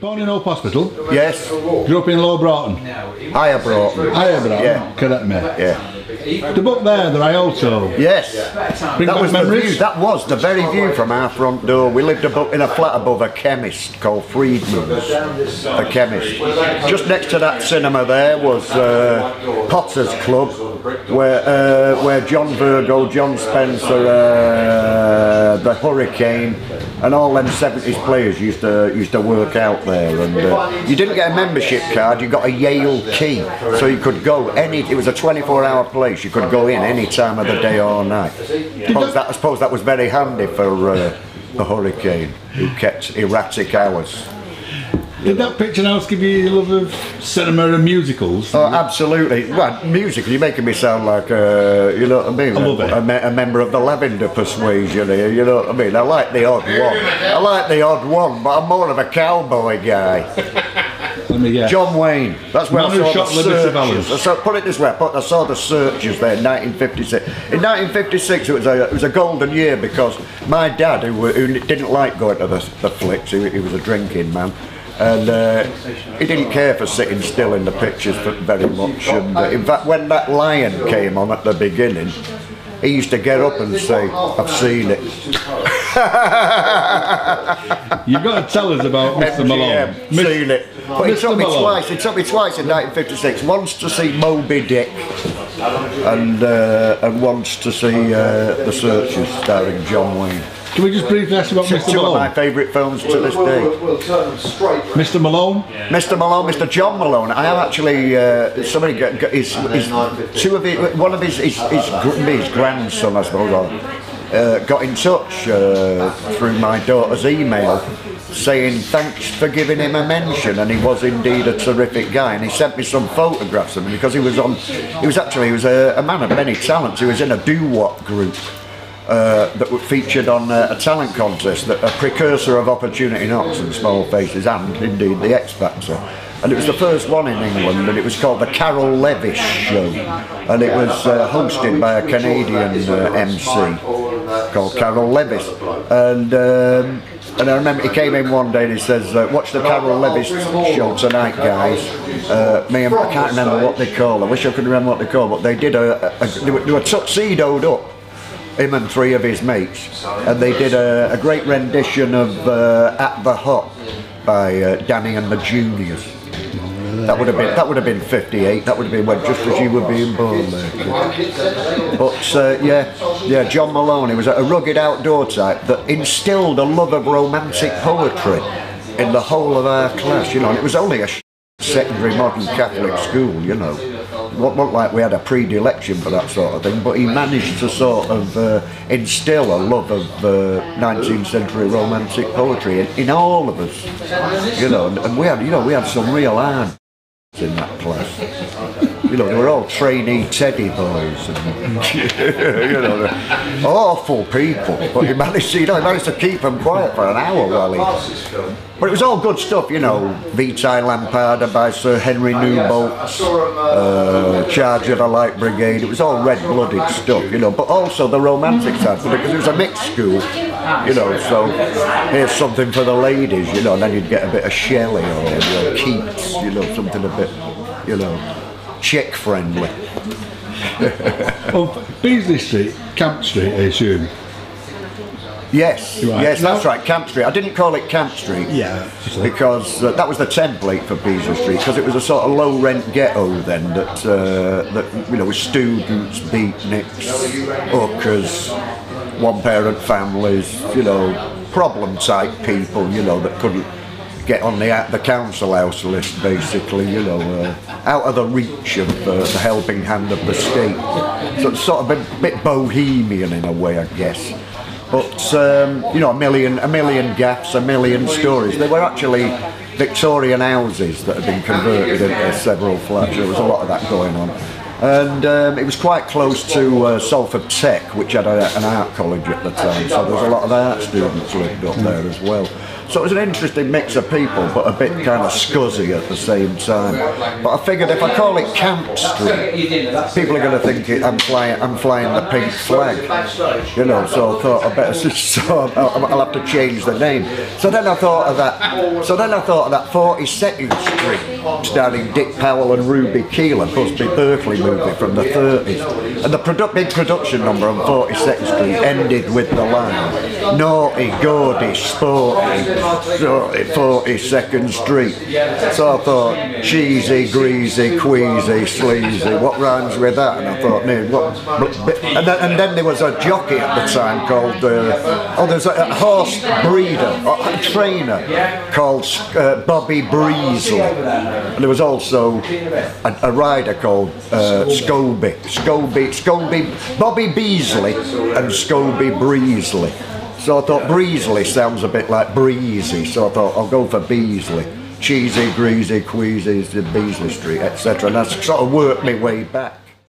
Born in Hope Hospital. Yes. Grew up in Low Broughton. Higher Broughton. Higher Broughton. Yeah. Correct me. Yeah. The book there, the Rialto. Yes. Bring That back was memories. the view. That was the very view from our front door. We lived in a flat above a chemist called Friedman's. A chemist. Just next to that cinema there was Potter's Club, where John Virgo, John Spencer, the Hurricane, and all them 70s players used to work out there. And you didn't get a membership card, you got a Yale key, so you could go it was a 24-hour place, you could go in any time of the day or night. I suppose that was very handy for the Hurricane, who kept erratic hours. Did that picture house give you a love of cinema and musicals? Oh, absolutely. Well, music, you're making me sound like, you know what I mean? I love it. A member of the Lavender Persuasion here, you know what I mean? I like the odd one. But I'm more of a cowboy guy. Let me guess. John Wayne. That's when I saw the Searchers. Put it this way, I saw the Searchers there in 1956. In 1956 it was a golden year because my dad, who didn't like going to the flicks, he was a drinking man, and he didn't care for sitting still in the pictures very much. And in fact, when that lion came on at the beginning, he used to get up and say, "I've seen it." You've got to tell us about Mr. Malone. Seen it. But it took me twice. It took me twice in 1956. Once to see Moby Dick, and once to see The Searchers, starring John Wayne. Can we just briefly ask about Mr. Malone? Two of my favourite films to this day. Mr. Malone? Mr. Malone, Mr. John Malone. I have actually, somebody got his grandson, I suppose, got in touch through my daughter's email saying thanks for giving him a mention, and he was indeed a terrific guy, and he sent me some photographs of him because he was a man of many talents. He was in a doo-wop group that were featured on a talent contest, a precursor of Opportunity Knocks and Small Faces, and indeed the X Factor. And it was the first one in England, and it was called the Carol Levish Show, and it was hosted by a Canadian MC called Carol Levish. And I remember he came in one day and he says, "Watch the Carol Levish show tonight, guys." I can't remember what they call. I wish I could remember what they call, but they did they were tuxedoed up, him and three of his mates, and they did a great rendition of "At the Hut" by Danny and the Juniors. That would have been 58. That would have been just as you were being born there. But yeah, John Malone. He was a rugged outdoor type that instilled a love of romantic poetry in the whole of our class. You know, and it was only a secondary modern Catholic school. You know, it wasn't like we had a predilection for that sort of thing. But he managed to sort of instill a love of 19th century romantic poetry in all of us. You know, and we had some real art in that class. You know, they were all trainee teddy boys and you know, awful people, but he managed to keep them quiet for an hour while he... But it was all good stuff, you know, Vitae Lampada by Sir Henry Newbolt's, Charge of the Light Brigade. It was all red-blooded stuff, you know, but also the romantic side, because it was a mixed school, you know, so here's something for the ladies, you know, and then you'd get a bit of Shelley or Keats, you know, something a bit, you know, chick-friendly. Well, Beasley Street, Camp Street, I assume. Yes, right. Yes, that's right, Camp Street. I didn't call it Camp Street, because that was the template for Beasley Street, because it was a sort of low-rent ghetto then that you know, with students, beatniks, hookers, one-parent families, you know, problem-type people, you know, that couldn't get on the council house list, basically, you know, out of the reach of the helping hand of the state. So it's sort of a bit bohemian in a way, I guess. But you know, a million gaffs, a million stories. They were actually Victorian houses that had been converted into several flats. There was a lot of that going on, and it was quite close to Salford Tech, which had an art college at the time. So there was a lot of art students lived up there as well. So it was an interesting mix of people, but a bit kind of scuzzy at the same time. But I figured if I call it Camp Street, people are going to think I'm flying the pink flag, you know. So I thought I better, so I'll have to change the name. So then I thought of that. So then I thought of that 42nd Street, starring Dick Powell and Ruby Keeler, Busby Berkeley movie from the 30s, and the big production number on 42nd Street ended with the line, naughty, gaudy, sporty, 42nd Street. So I thought, cheesy, greasy, queasy, sleazy, what rhymes with that? And I thought, no, what? And then there was a jockey at the time called, there's a horse breeder, a trainer called Bobby Breesley. And there was also a rider called Bobby Beasley and Scobie Breesley. So I thought Breesley sounds a bit like breezy, so I thought I'll go for Beasley. Cheesy, greasy, queasy, Beasley Street, etc. And I sort of worked my way back.